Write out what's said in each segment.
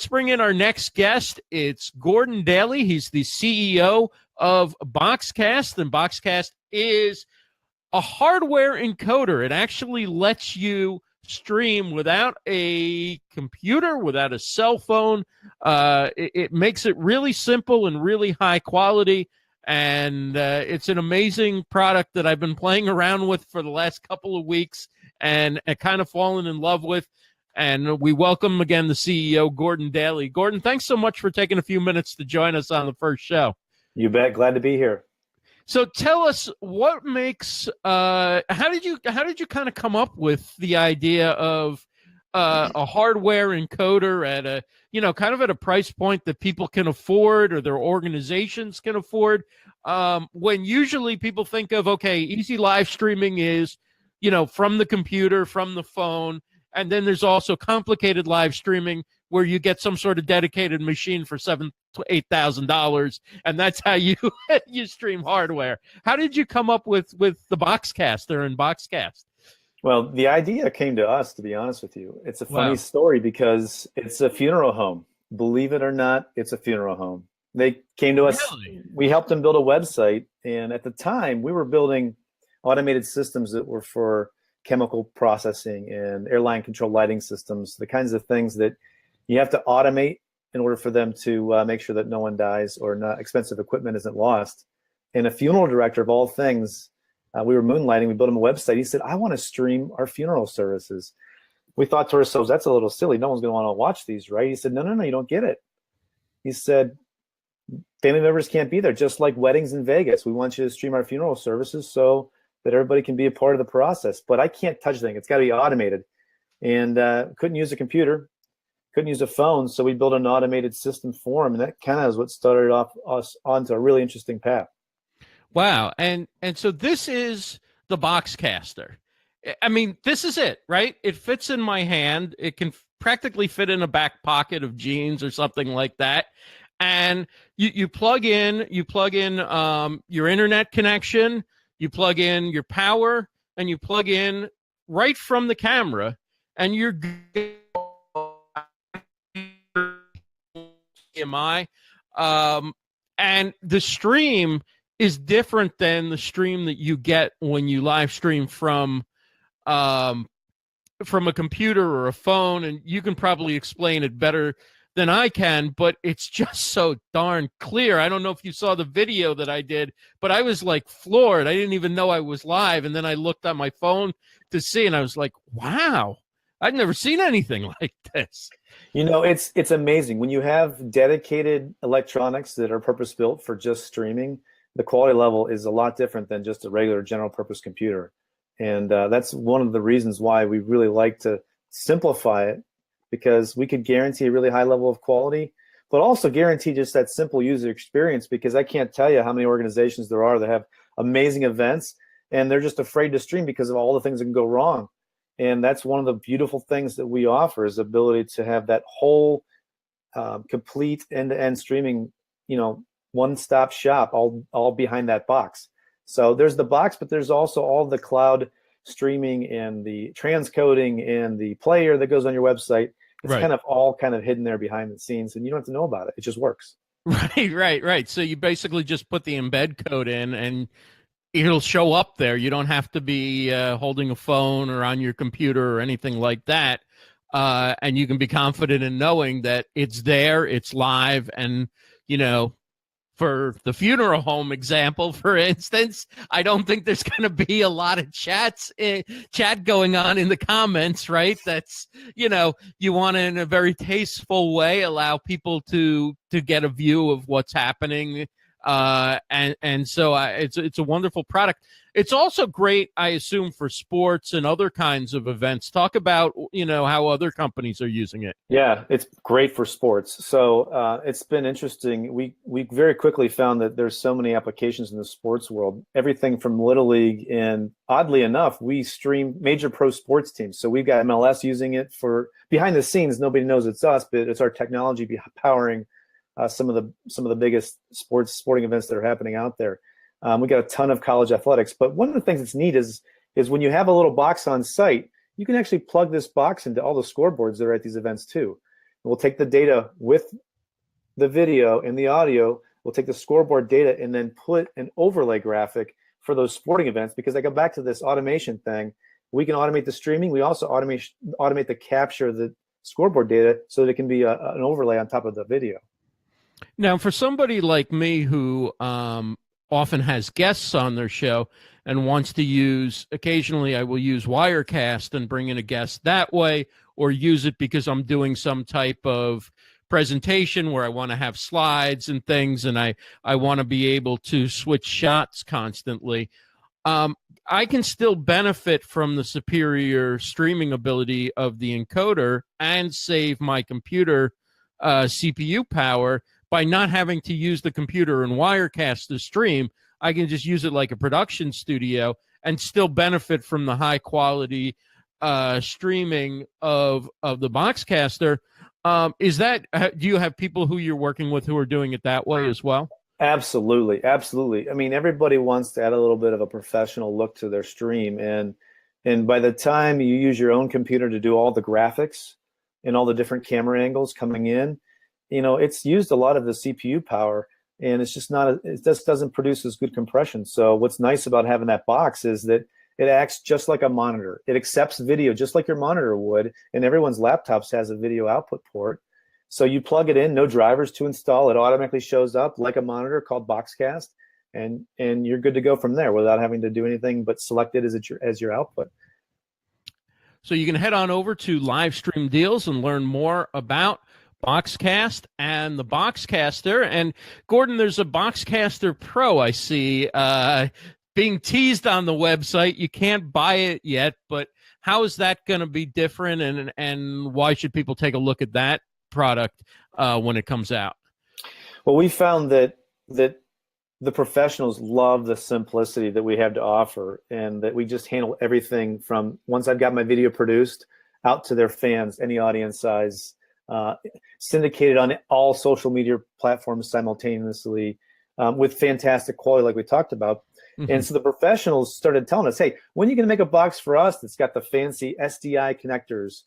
let's bring in our next guest. It's Gordon Daly. He's the CEO of BoxCast, and BoxCast is a hardware encoder. It actually lets you stream without a computer, without a cell phone. It makes it really simple and really high quality, and it's an amazing product that I've been playing around with for the last couple of weeks and kind of fallen in love with. And we welcome again the CEO, Gordon Daly. Gordon, thanks so much for taking a few minutes to join us on the first show. You bet. Glad to be here. So tell us what makes how did you kind of come up with the idea of a hardware encoder at a kind of at a price point that people can afford or their organizations can afford, when usually people think of, okay, easy live streaming is from the computer, from the phone. And then there's also complicated live streaming where you get some sort of dedicated machine for $7,000 to $8,000, and that's how you stream hardware. How did you come up with the BoxCaster and BoxCast? Well, the idea came to us, to be honest with you. It's a funny story because it's a funeral home. Believe it or not, it's a funeral home. They came to us. Really? We helped them build a website, and at the time, we were building automated systems that were for chemical processing and airline control lighting systems, the kinds of things that you have to automate in order for them to make sure that no one dies or not expensive equipment isn't lost. And a funeral director of all things, we were moonlighting, we built him a website. He said, I want to stream our funeral services. We thought to ourselves, that's a little silly. No one's going to want to watch these, right? He said, no, you don't get it. He said, family members can't be there, just like weddings in Vegas. We want you to stream our funeral services so that everybody can be a part of the process. But I can't touch anything. It's got to be automated. And couldn't use a computer, couldn't use a phone, so we built an automated system for him, and that kind of is what started off us onto a really interesting path. Wow. And so this is the BoxCaster. I mean, this is it, right? It fits in my hand. It can practically fit in a back pocket of jeans or something like that. And you plug in your internet connection, you plug in your power, and you plug in right from the camera, and you're good. And the stream is different than the stream that you get when you live stream from a computer or a phone, and you can probably explain it better than I can, but it's just so darn clear. I don't know if you saw the video that I did, but I was like floored. I didn't even know I was live, and then I looked on my phone to see, and I was like, wow, I've never seen anything like this. It's amazing. When you have dedicated electronics that are purpose-built for just streaming, the quality level is a lot different than just a regular general-purpose computer. And that's one of the reasons why we really like to simplify it, because we could guarantee a really high level of quality, but also guarantee just that simple user experience, because I can't tell you how many organizations there are that have amazing events, and they're just afraid to stream because of all the things that can go wrong. And that's one of the beautiful things that we offer, is the ability to have that whole complete end-to-end streaming, one-stop shop, all behind that box. So there's the box, but there's also all the cloud streaming and the transcoding and the player that goes on your website. It's right. kind of all hidden there behind the scenes, and you don't have to know about it. It just works. Right. So you basically just put the embed code in, and it'll show up there. You don't have to be holding a phone or on your computer or anything like that. And you can be confident in knowing that it's there, it's live, and, for the funeral home example, for instance, I don't think there's going to be a lot of chat going on in the comments, right? That's, you want to, in a very tasteful way, allow people to get a view of what's happening. And so it's a wonderful product. It's also great, I assume, for sports and other kinds of events. Talk about, how other companies are using it. Yeah, it's great for sports. So it's been interesting. We very quickly found that there's so many applications in the sports world, everything from Little League, and oddly enough, we stream major pro sports teams. So we've got MLS using it for behind the scenes. Nobody knows it's us, but it's our technology powering some of the biggest sporting events that are happening out there. We got a ton of college athletics, but one of the things that's neat is when you have a little box on site, you can actually plug this box into all the scoreboards that are at these events too. We'll take the data with the video and the audio. We'll take the scoreboard data and then put an overlay graphic for those sporting events, because I go back to this automation thing. We can automate the streaming. We also automate the capture of the scoreboard data so that it can be an overlay on top of the video. Now, for somebody like me who often has guests on their show and wants to use, occasionally I will use Wirecast and bring in a guest that way, or use it because I'm doing some type of presentation where I want to have slides and things, and I want to be able to switch shots constantly. I can still benefit from the superior streaming ability of the encoder and save my computer CPU power by not having to use the computer and Wirecast to stream. I can just use it like a production studio and still benefit from the high quality streaming of the BoxCaster. Do you have people who you're working with who are doing it that way as well? Absolutely. Absolutely. I mean, everybody wants to add a little bit of a professional look to their stream. And by the time you use your own computer to do all the graphics and all the different camera angles coming in, it's used a lot of the CPU power, and it's just it just doesn't produce as good compression. So what's nice about having that box is that it acts just like a monitor. It accepts video just like your monitor would, and everyone's laptops has a video output port. So you plug it in, no drivers to install. It automatically shows up like a monitor called BoxCast, and you're good to go from there without having to do anything but select it as your output. So you can head on over to LiveStreamDeals and learn more about BoxCast and the BoxCaster. And Gordon, there's a BoxCaster Pro I see being teased on the website. You can't buy it yet, but how is that going to be different, and why should people take a look at that product when it comes out? Well, we found that the professionals love the simplicity that we have to offer, and that we just handle everything from once I've got my video produced out to their fans, any audience size, syndicated on all social media platforms simultaneously, with fantastic quality like we talked about. Mm-hmm. And so the professionals started telling us, hey, when are you going to make a box for us that's got the fancy SDI connectors?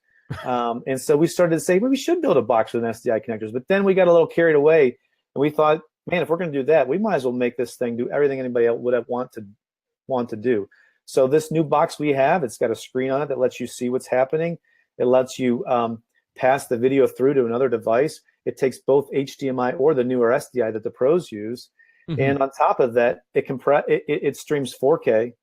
And so we started to say, well, we should build a box with an SDI connectors. But then we got a little carried away, and we thought, man, if we're going to do that, we might as well make this thing do everything anybody else would have want to do. So this new box we have, it's got a screen on it that lets you see what's happening. It lets you pass the video through to another device. It takes both HDMI or the newer SDI that the pros use. Mm-hmm. And on top of that, it streams 4K,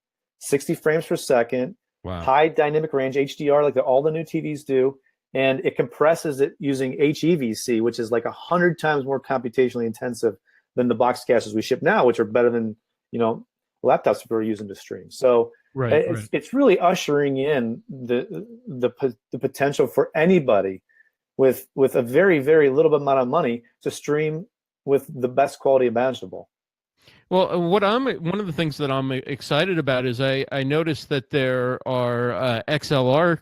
60 frames per second, wow, high dynamic range HDR like all the new TVs do, and it compresses it using HEVC, which is like 100 times more computationally intensive than the BoxCasters we ship now, which are better than laptops people are using to stream. So it's really ushering in the potential for anybody with a very, very little amount of money to stream with the best quality imaginable. Well, one of the things that I'm excited about is I noticed that there are XLR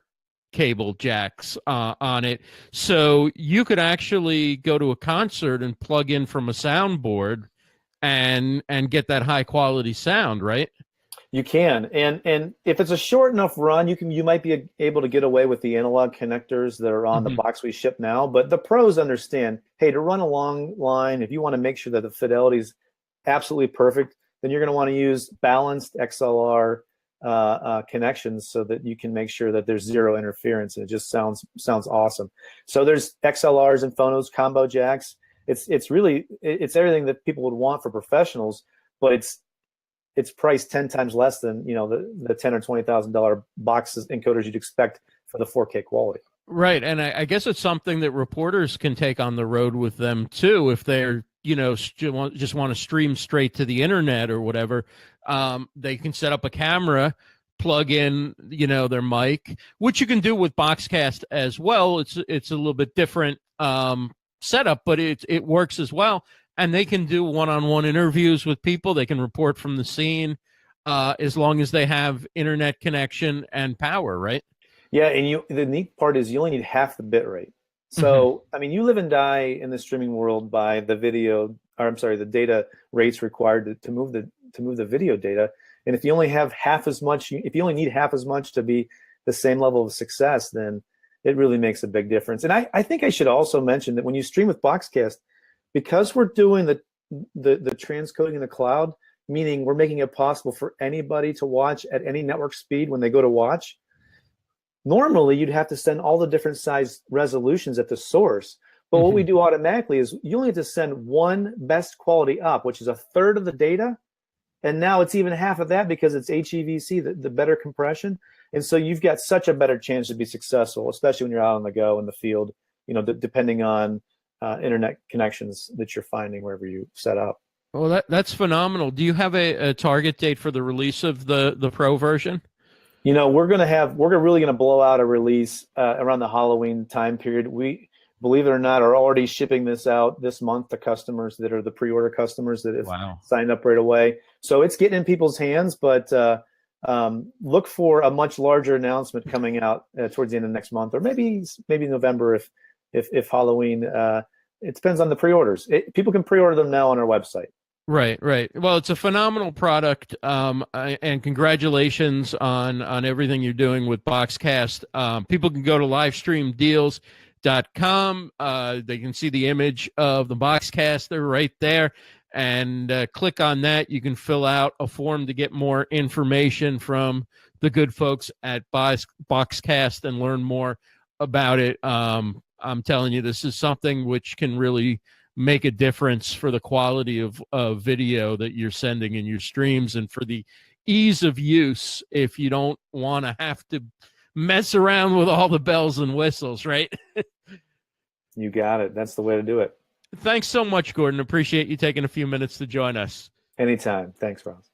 cable jacks on it, so you could actually go to a concert and plug in from a soundboard and get that high quality sound, right? You can, and if it's a short enough run, you might be able to get away with the analog connectors that are on mm-hmm. the box we ship now. But the pros understand, hey, to run a long line, if you want to make sure that the fidelity is absolutely perfect, then you're going to want to use balanced XLR connections so that you can make sure that there's zero interference, and it just sounds awesome. So there's XLRs and phonos, combo jacks. It's everything that people would want for professionals, but it's priced 10 times less than the $10,000 or $20,000 boxes encoders you'd expect for the 4K quality. Right, and I guess it's something that reporters can take on the road with them too if they're just want to stream straight to the internet or whatever. They can set up a camera, plug in their mic, which you can do with BoxCast as well. It's a little bit different setup, but it works as well. And they can do one-on-one interviews with people. They can report from the scene as long as they have internet connection and power, right? Yeah, and the neat part is you only need half the bit rate. So, mm-hmm. I mean, you live and die in the streaming world by the data rates required to move the video data. And if you only have half as much, if you only need half as much to be the same level of success, then it really makes a big difference. And I think I should also mention that when you stream with BoxCast, because we're doing the transcoding in the cloud, meaning we're making it possible for anybody to watch at any network speed when they go to watch. Normally, you'd have to send all the different size resolutions at the source. But what we do automatically is you only have to send one best quality up, which is a third of the data. And now it's even half of that because it's HEVC, the better compression. And so you've got such a better chance to be successful, especially when you're out on the go in the field, depending on internet connections that you're finding wherever you set up. Well, that's phenomenal. Do you have a target date for the release of the Pro version? We're really going to blow out a release around the Halloween time period. We, believe it or not, are already shipping this out this month to customers that are the pre-order customers that have signed up right away. So it's getting in people's hands, but look for a much larger announcement coming out towards the end of next month, or maybe November if Halloween. It depends on the pre-orders. People can pre-order them now on our website. Right. Well, it's a phenomenal product, and congratulations on everything you're doing with BoxCast. People can go to LivestreamDeals.com. They can see the image of the BoxCaster right there, and click on that. You can fill out a form to get more information from the good folks at BoxCast and learn more about it. I'm telling you, this is something which can really make a difference for the quality of video that you're sending in your streams, and for the ease of use if you don't want to have to mess around with all the bells and whistles, right? You got it. That's the way to do it. Thanks so much, Gordon. Appreciate you taking a few minutes to join us. Anytime. Thanks, Ross.